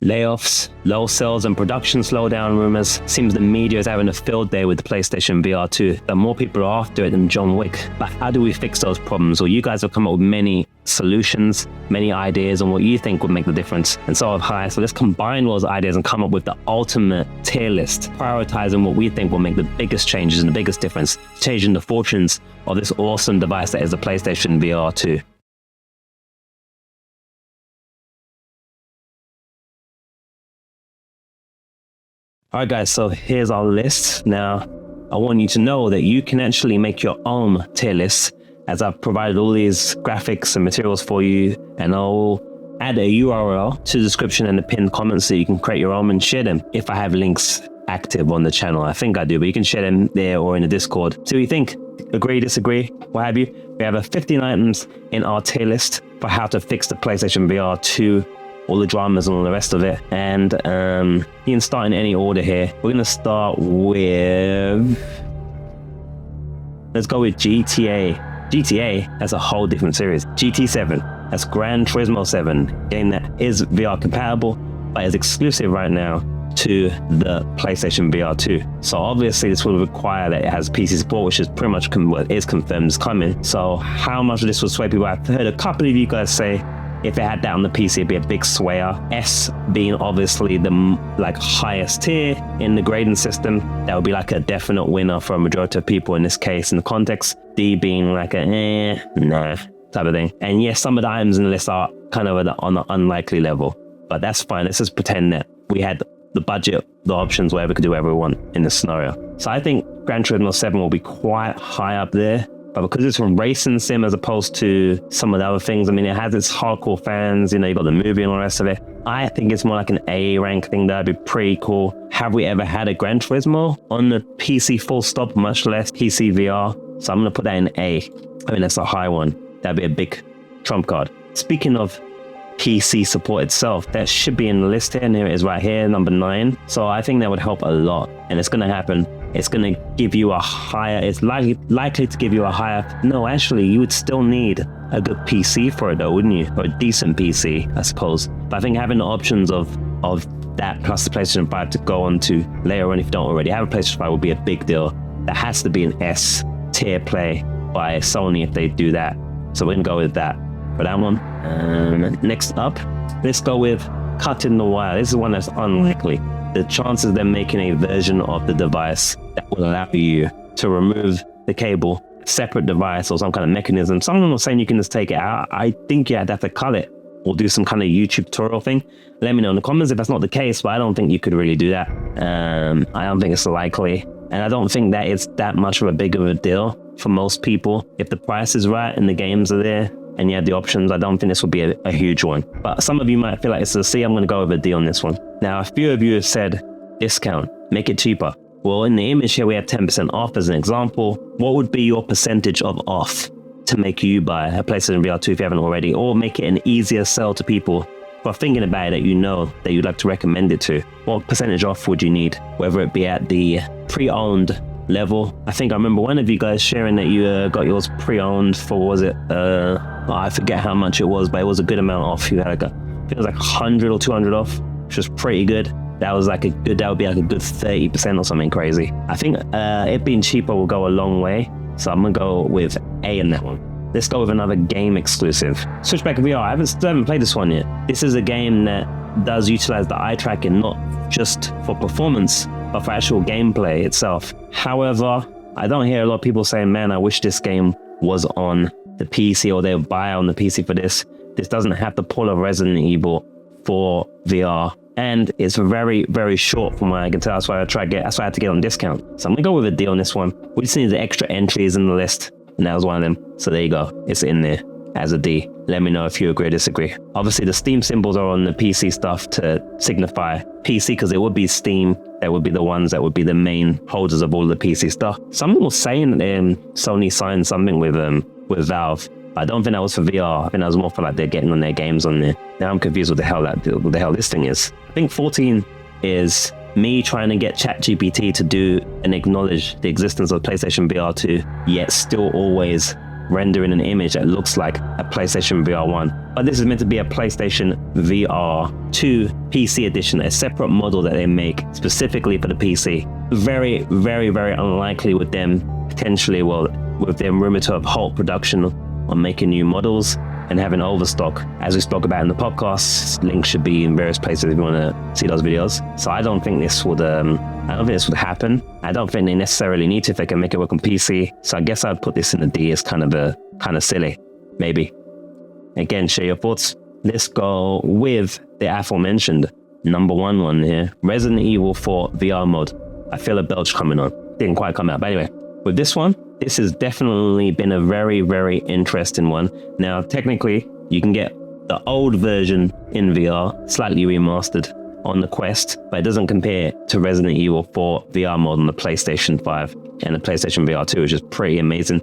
Layoffs, low sales and production slowdown rumors. Seems the media is having a field day with the PlayStation VR2. That more people are after it than John Wick. But how do we fix those problems? Well, you guys have come up with many solutions, many ideas on what you think would make the difference. And so have I. So let's combine those ideas and come up with the ultimate tier list, prioritizing what we think will make the biggest changes and the biggest difference, changing the fortunes of this awesome device that is the PlayStation VR2. Alright guys, so here's our list. Now, I want you to know that you can actually make your own tier lists, as I've provided all these graphics and materials for you, and I'll add a URL to the description and the pinned comments so you can create your own and share them if I have links active on the channel. I think I do, but you can share them there or in the Discord. So what you think? Agree, disagree, what have you? We have 15 items in our tier list for how to fix the PlayStation VR2, all the dramas and all the rest of it. And you can start in any order here. We're gonna start with, let's go with GTA. GTA, that's a whole different series. GT7, that's Gran Turismo 7, game that is VR compatible, but is exclusive right now to the PlayStation VR2. So obviously this will require that it has PC support, which is pretty much confirmed is coming. So how much of this will sway people? I've heard a couple of you guys say if it had that on the PC, it'd be a big swayer. S being obviously the highest tier in the grading system, that would be like a definite winner for a majority of people in this case, in the context. D being like a nah type of thing. And yes, some of the items in the list are kind of on the unlikely level, but that's fine. Let's just pretend that we had the budget, the options, whatever, could do whatever we want in this scenario. So I think Gran Turismo 7 will be quite high up there. But because it's from racing sim as opposed to some of the other things, I mean, it has its hardcore fans, you know, you got the movie and all the rest of it. I think it's more like an A rank thing. That'd be pretty cool. Have we ever had a Gran Turismo on the PC full stop, much less PC VR? So I'm gonna put that in A. I mean, that's a high one. That'd be a big trump card. Speaking of PC support itself, that should be in the list here, and here it is right here, number 9. So I think that would help a lot, and it's gonna happen. It's going to give you a higher, it's likely to give you a higher, no, actually, you would still need a good PC for it though, wouldn't you? Or a decent PC, I suppose. But I think having the options of that plus the PlayStation 5 to go on to later on if you don't already have a PlayStation 5 would be a big deal. That has to be an S tier play by Sony if they do that. So we're going to go with that for that one. Next up, let's go with cutting the wire. This is one that's unlikely. The chances of them making a version of the device that will allow you to remove the cable, separate device or some kind of mechanism. Some of them are saying you can just take it out. I think you have to cut it or do some kind of YouTube tutorial thing. Let me know in the comments if that's not the case, but I don't think you could really do that. I don't think it's likely. And I don't think that it's that much of a big of a deal for most people. If the price is right and the games are there and you have the options, I don't think this would be a huge one. But some of you might feel like it's a C. I'm going to go with a D on this one. Now, a few of you have said discount, make it cheaper. Well, in the image here, we have 10% off as an example. What would be your percentage of off to make you buy a PlayStation VR2 if you haven't already, or make it an easier sell to people who are thinking about it that you know that you'd like to recommend it to? What percentage off would you need? Whether it be at the pre-owned level. I think I remember one of you guys sharing that you got yours pre-owned for, was it, I forget how much it was, but it was a good amount off. You had I think it was like 100 or 200 off, which was pretty good. That would be like a good 30% or something crazy. I think it being cheaper will go a long way. So I'm gonna go with A in that one. Let's go with another game exclusive. Switchback VR, I still haven't played this one yet. This is a game that does utilize the eye tracking, not just for performance, but for actual gameplay itself. However, I don't hear a lot of people saying, man, I wish this game was on the PC, or they would buy on the PC for this. This doesn't have the pull of Resident Evil for VR. And it's very, very short from what I can tell. That's why I had to get on discount. So I'm gonna go with a D on this one. We just need the extra entries in the list, and that was one of them. So there you go, it's in there as a D. Let me know if you agree or disagree. Obviously the Steam symbols are on the PC stuff to signify PC, because it would be Steam that would be the ones that would be the main holders of all the PC stuff. Someone was saying Sony signed something with Valve. I don't think that was for VR. I think that was more for like they're getting on their games on there. Now I'm confused what the hell this thing is. I think 14 is me trying to get ChatGPT to do and acknowledge the existence of PlayStation VR2, yet still always rendering an image that looks like a PlayStation VR 1. But this is meant to be a PlayStation VR 2 PC edition, a separate model that they make specifically for the PC. Very, very, very unlikely with them potentially, well, with them rumored to have halt production on making new models and having overstock. As we spoke about in the podcast, links should be in various places if you want to see those videos. So I don't think this would happen. I don't think they necessarily need to if they can make it work on PC. So I guess I'd put this in the D as kind of silly, maybe. Again, share your thoughts. Let's go with the aforementioned number one here, Resident Evil 4 VR mode. I feel a belch coming on. Didn't quite come out, but anyway, with this one, this has definitely been a very, very interesting one. Now, technically, you can get the old version in VR, slightly remastered on the Quest, but it doesn't compare to Resident Evil 4 VR mode on the PlayStation 5 and the PlayStation VR 2, which is pretty amazing.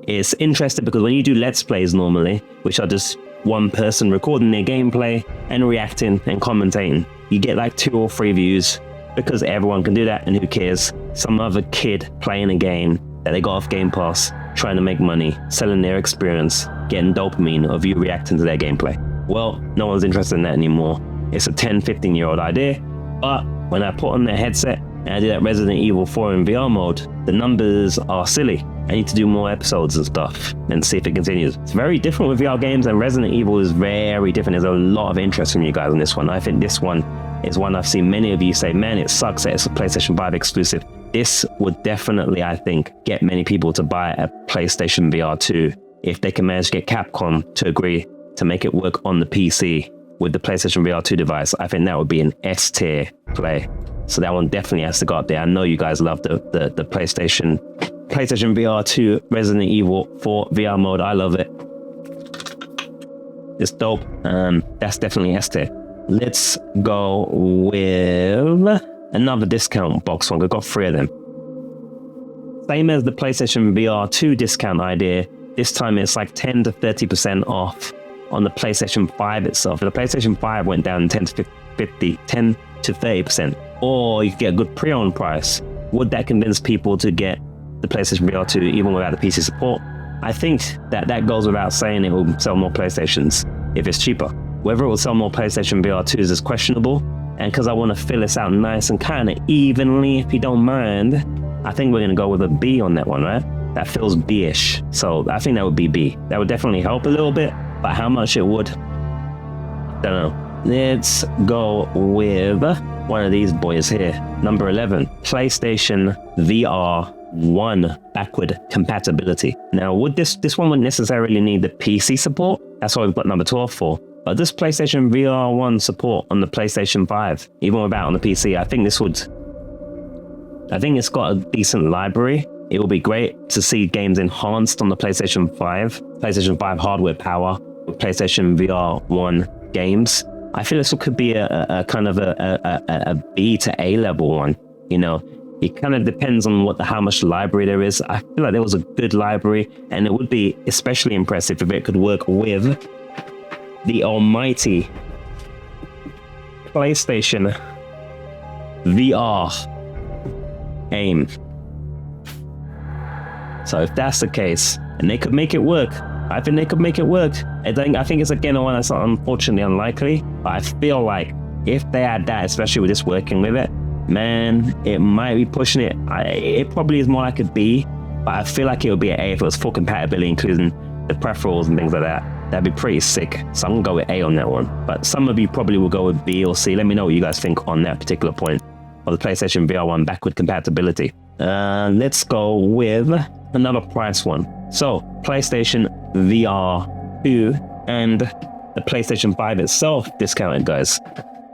It's interesting because when you do Let's Plays normally, which are just one person recording their gameplay and reacting and commentating, you get like 2 or 3 views because everyone can do that, and who cares? Some other kid playing a game that they got off Game Pass, trying to make money, selling their experience, getting dopamine of you reacting to their gameplay. Well, no one's interested in that anymore. It's a 10, 15-year-old idea, but when I put on the headset and I do that Resident Evil 4 in VR mode, the numbers are silly. I need to do more episodes and stuff and see if it continues. It's very different with VR games, and Resident Evil is very different. There's a lot of interest from you guys on this one. I think this one is one I've seen many of you say, man, it sucks that it's a PlayStation 5 exclusive. This would definitely, I think, get many people to buy a PlayStation VR 2 if they can manage to get Capcom to agree to make it work on the PC with the PlayStation VR 2 device. I think that would be an S-tier play. So that one definitely has to go up there. I know you guys love the PlayStation VR 2 Resident Evil 4 VR mode. I love it. It's dope. That's definitely S-tier. Let's go with another discount box one. We've got 3 of them. Same as the PlayStation VR 2 discount idea. This time it's like 10 to 30% off on the PlayStation 5 itself. The PlayStation 5 went down 10 to 30%. Or you could get a good pre-owned price. Would that convince people to get the PlayStation VR 2 even without the PC support? I think that goes without saying. It will sell more PlayStations if it's cheaper. Whether it will sell more PlayStation VR 2s is questionable. And because I want to fill this out nice and kind of evenly, if you don't mind, I think we're going to go with a B on that one, right? That feels B-ish. So I think that would be B. That would definitely help a little bit, but how much it would, don't know. Let's go with one of these boys here. Number 11, PlayStation VR 1 backward compatibility. Now, would this one wouldn't necessarily need the PC support. That's why we've got number 12 for. But this PlayStation VR 1 support on the PlayStation 5, even without on the PC, I think it's got a decent library. It will be great to see games enhanced on the PlayStation 5 hardware power with PlayStation VR 1 games. I feel this could be a kind of a B to A level one. You know, it kind of depends on how much library there is. I feel like there was a good library, and it would be especially impressive if it could work with the almighty PlayStation VR aim. So if that's the case, and they could make it work, I think they could make it work. I think it's again one that's unfortunately unlikely, but I feel like if they had that, especially with this working with it, man, it might be pushing it. It probably is more like a B, but I feel like it would be an A if it was full compatibility, including the peripherals and things like that. That'd be pretty sick. So I'm gonna go with A on that one. But some of you probably will go with B or C. Let me know what you guys think on that particular point of the PlayStation VR 1 backward compatibility. Let's go with another price one. So PlayStation VR 2 and the PlayStation 5 itself discounted, guys.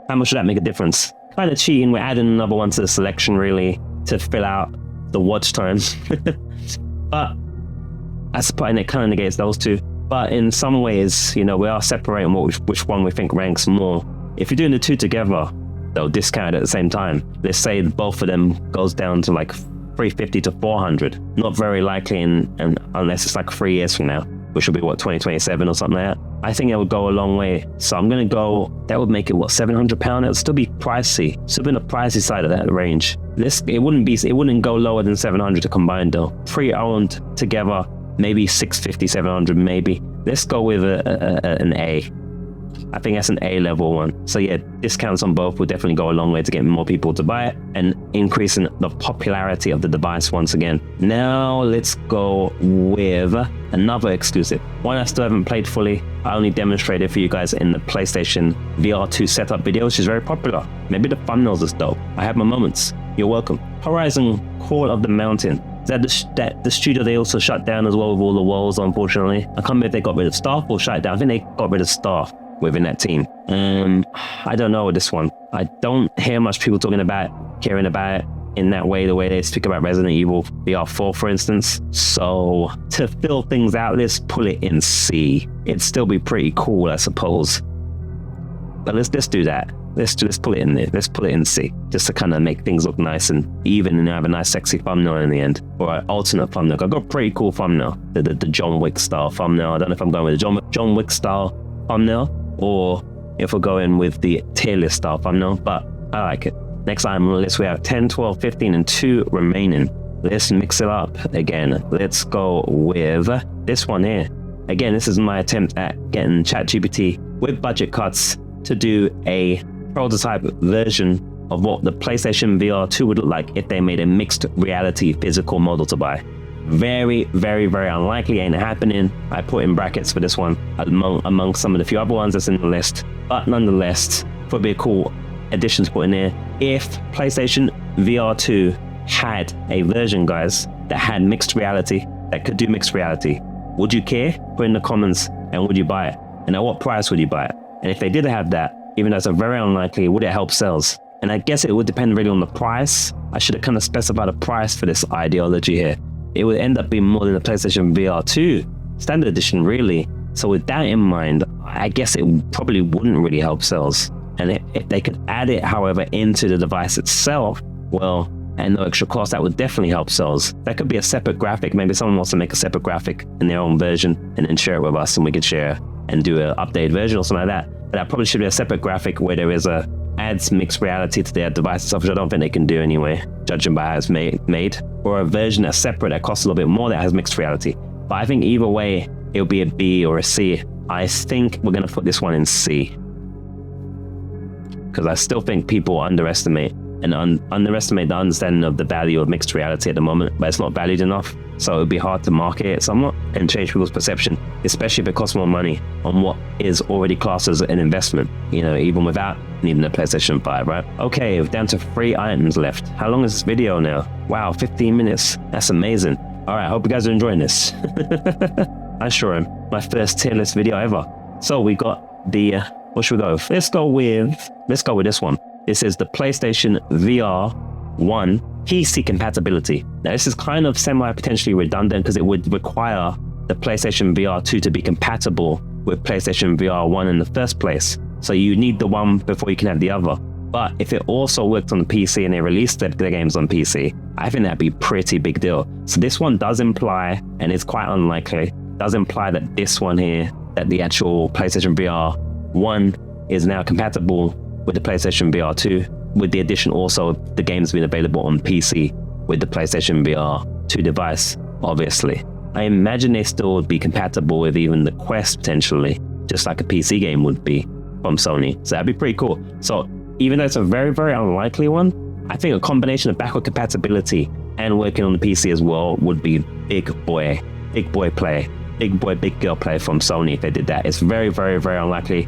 How much should that make a difference? Kind of cheating. We're adding another one to the selection, really, to fill out the watch times. But I suppose it kind of negates those two. But in some ways, you know, we are separating which one we think ranks more. If you're doing the two together, they'll discount at the same time. Let's say both of them goes down to like 350 to 400. Not very likely, and unless it's like 3 years from now, which will be what, 2027 or something like that. I think it would go a long way. So I'm gonna go. That would make it what, £700? It'll still be pricey. Still be on the pricey side of that range. It wouldn't go lower than 700 to combine though. Pre-owned together, maybe 650, 700, maybe. Let's go with an A. I think that's an A level one. So yeah, discounts on both will definitely go a long way to get more people to buy it and increasing the popularity of the device once again. Now let's go with another exclusive. One I still haven't played fully. I only demonstrated for you guys in the PlayStation VR2 setup video, which is very popular. Maybe the thumbnails is dope. I have my moments. You're welcome. Horizon Call of the Mountain. Is that the studio they also shut down as well with all the walls, unfortunately? I can't remember if they got rid of staff or shut it down. I think they got rid of staff within that team. I don't know with this one. I don't hear much people caring about it in that way, the way they speak about Resident Evil VR4, for instance. So to fill things out, let's pull it in C. It'd still be pretty cool, I suppose. But let's do that. Let's pull it in there. Let's pull it in C, just to kind of make things look nice and even, and have a nice sexy thumbnail in the end, or an alternate thumbnail. I got a pretty cool thumbnail, the John Wick style thumbnail. I don't know if I'm going with the John Wick style thumbnail, or if we're going with the tier list style thumbnail, but I like it. Next item on the list, we have 10, 12, 15, and 2 remaining. Let's mix it up again. Let's go with this one here. Again, this is my attempt at getting ChatGPT with budget cuts to do a prototype version of what the PlayStation VR2 would look like if they made a mixed reality physical model to buy. Very, very, very unlikely, ain't happening. I put in brackets for this one among some of the few other ones that's in the list, but nonetheless, would be a cool addition to put in there. If PlayStation VR2 had a version, guys, that had mixed reality, that could do mixed reality, would you care? Put in the comments, and would you buy it? And at what price would you buy it? And if they did have that, even though it's a very unlikely, would it help sales? And I guess it would depend really on the price. I should have kind of specified a price for this ideology here. It would end up being more than the PlayStation VR2 standard edition, really. So with that in mind, I guess it probably wouldn't really help sales. And if they could add it, however, into the device itself, well, and no extra cost, that would definitely help sales. That could be a separate graphic. Maybe someone wants to make a separate graphic in their own version and then share it with us, and we could share and do an updated version or something like that. But that probably should be a separate graphic where there is adds mixed reality to their device itself, which I don't think they can do anyway, judging by how it's made. Or a version that's separate that costs a little bit more that has mixed reality. But I think either way, it'll be a B or a C. I think we're going to put this one in C, because I still think people underestimate the understanding of the value of mixed reality at the moment, but it's not valued enough. So it would be hard to market it somewhat and change people's perception, especially if it costs more money on what is already classed as an investment, even without needing a PlayStation 5, right? Okay, we're down to 3 items left. How long is this video now? Wow, 15 minutes. That's amazing. All right, hope you guys are enjoying this. I sure am. My first tier list video ever. So we got the, what should we go with? Let's go with this one. This is the PlayStation VR1 PC compatibility. Now this is kind of potentially redundant, because it would require the PlayStation VR2 to be compatible with PlayStation VR1 in the first place. So you need the one before you can have the other. But if it also worked on the PC and they released the games on PC, I think that'd be a pretty big deal. So this one does imply, and it's quite unlikely, does imply that this one here, that the actual PlayStation VR1 is now compatible with the PlayStation VR2, with the addition also of the games being available on PC with the PlayStation VR2 device, obviously. I imagine they still would be compatible with even the Quest potentially, just like a PC game would be from Sony. So that'd be pretty cool. So even though it's a very, very unlikely one, I think a combination of backward compatibility and working on the PC as well would be big boy play, big boy, big girl play from Sony if they did that. It's very, very, very unlikely.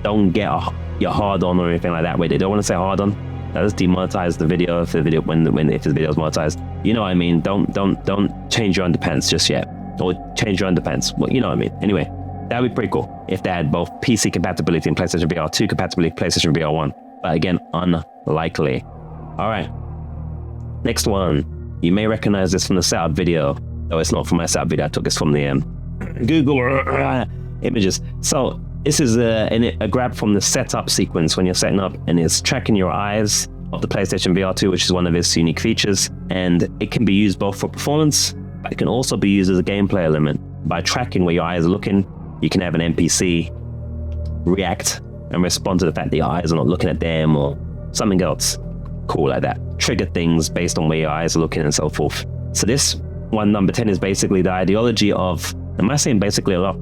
Don't get your hard on or anything like that. Wait, they don't want to say hard on? That just demonetize the video if the video if the video is monetized. You know what I mean? Don't change your underpants just yet, or change your underpants. Well, you know what I mean. Anyway, that'd be pretty cool if they had both PC compatibility and PlayStation VR2 compatibility, PlayStation VR1. But again, unlikely. All right, next one. You may recognize this from the setup video. No, it's not from my setup video. I took this from the Google images. So this is a grab from the setup sequence when you're setting up, and it's tracking your eyes of the PlayStation VR2, which is one of its unique features. And it can be used both for performance, but it can also be used as a gameplay element. By tracking where your eyes are looking, you can have an NPC react and respond to the fact that your eyes are not looking at them, or something else cool like that. Trigger things based on where your eyes are looking and so forth. So this one, number 10, is basically the ideology of, am I saying basically a lot?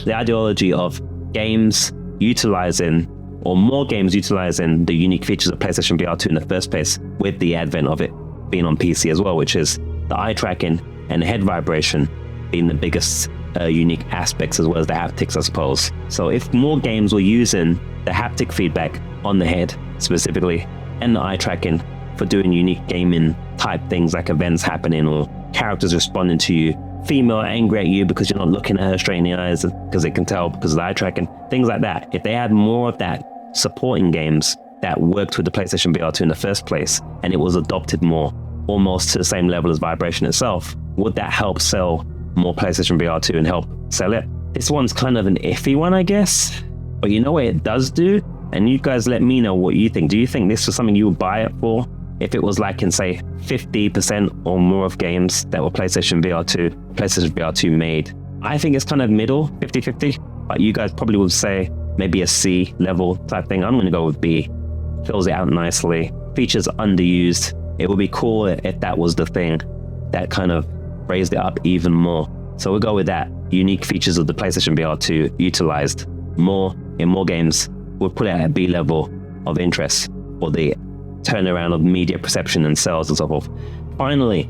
The ideology of games utilizing, or more games utilizing, the unique features of PlayStation VR2 in the first place, with the advent of it being on PC as well, which is the eye tracking and the head vibration being the biggest unique aspects, as well as the haptics, I suppose. So if more games were using the haptic feedback on the head specifically, and the eye tracking for doing unique gaming type things like events happening or characters responding to you, female angry at you because you're not looking at her straight in the eyes because they can tell because of the eye tracking, things like that. If they had more of that supporting games that worked with the PlayStation VR2 in the first place, and it was adopted more, almost to the same level as vibration itself, would that help sell more PlayStation VR2 and help sell it? This one's kind of an iffy one, I guess. But you know what it does do? And you guys let me know what you think. Do you think this was something you would buy it for? If it was like in, say, 50% or more of games that were PlayStation VR2 made. I think it's kind of middle, 50-50. But you guys probably would say maybe a C level type thing. I'm going to go with B. Fills it out nicely. Features underused. It would be cool if that was the thing that kind of raised it up even more. So we'll go with that. Unique features of the PlayStation VR2 utilized more in more games. We'll put it at a B level of interest for the turnaround of media perception and sales and so forth. Finally,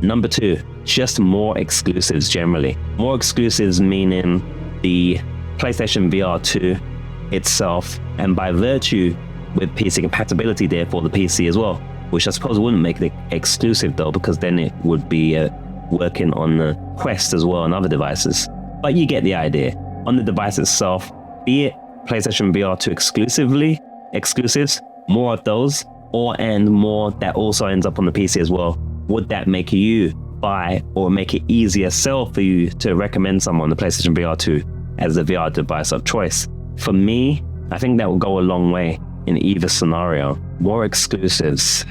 number 2, just more exclusives generally. More exclusives meaning the PlayStation VR2 itself, and by virtue with PC compatibility, therefore the PC as well, which I suppose wouldn't make it exclusive though, because then it would be working on the Quest as well and other devices. But you get the idea. On the device itself, be it PlayStation VR2 exclusives, more of those, and more that also ends up on the PC as well. Would that make you buy, or make it easier sell for you to recommend someone the PlayStation VR2 as the VR device of choice? For me, I think that will go a long way in either scenario. More exclusives.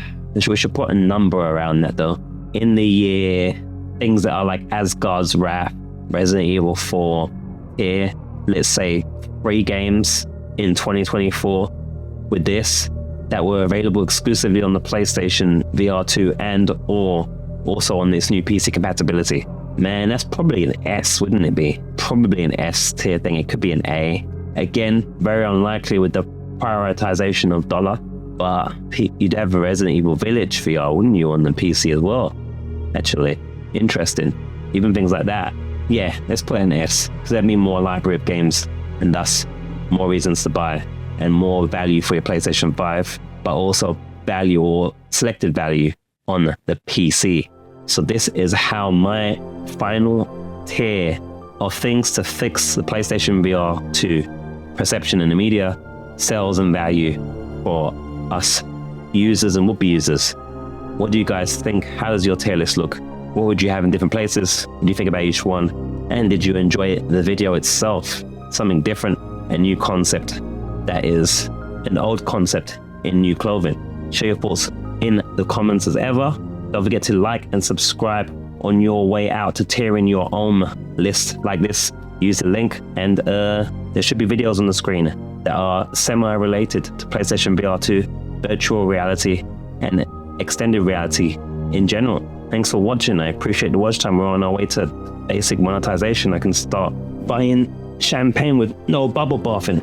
We should put a number around that though. In the year, things that are like Asgard's Wrath, Resident Evil 4, here, let's say 3 games in 2024 with this that were available exclusively on the PlayStation VR2 and or also on this new PC compatibility. Man, that's probably an S, wouldn't it be? Probably an S tier thing. It could be an A. Again, very unlikely with the prioritization of dollar, but you'd have a Resident Evil Village VR, wouldn't you, on the PC as well? Actually, interesting. Even things like that. Yeah, let's put an S, because that'd mean more library of games, and thus more reasons to buy, and more value for your PlayStation 5, but also value or selected value on the PC. So this is how my final tier of things to fix the PlayStation VR 2 perception in the media, sales and value for us users and would-be users. What do you guys think? How does your tier list look? What would you have in different places? What do you think about each one? And did you enjoy the video itself? Something different, a new concept that is an old concept in new clothing. Share your thoughts in the comments as ever. Don't forget to like and subscribe on your way out to tearing your own list like this. Use the link, and there should be videos on the screen that are semi-related to PlayStation VR 2, virtual reality, and extended reality in general. Thanks for watching. I appreciate the watch time. We're on our way to basic monetization. I can start buying champagne with no bubble bathing.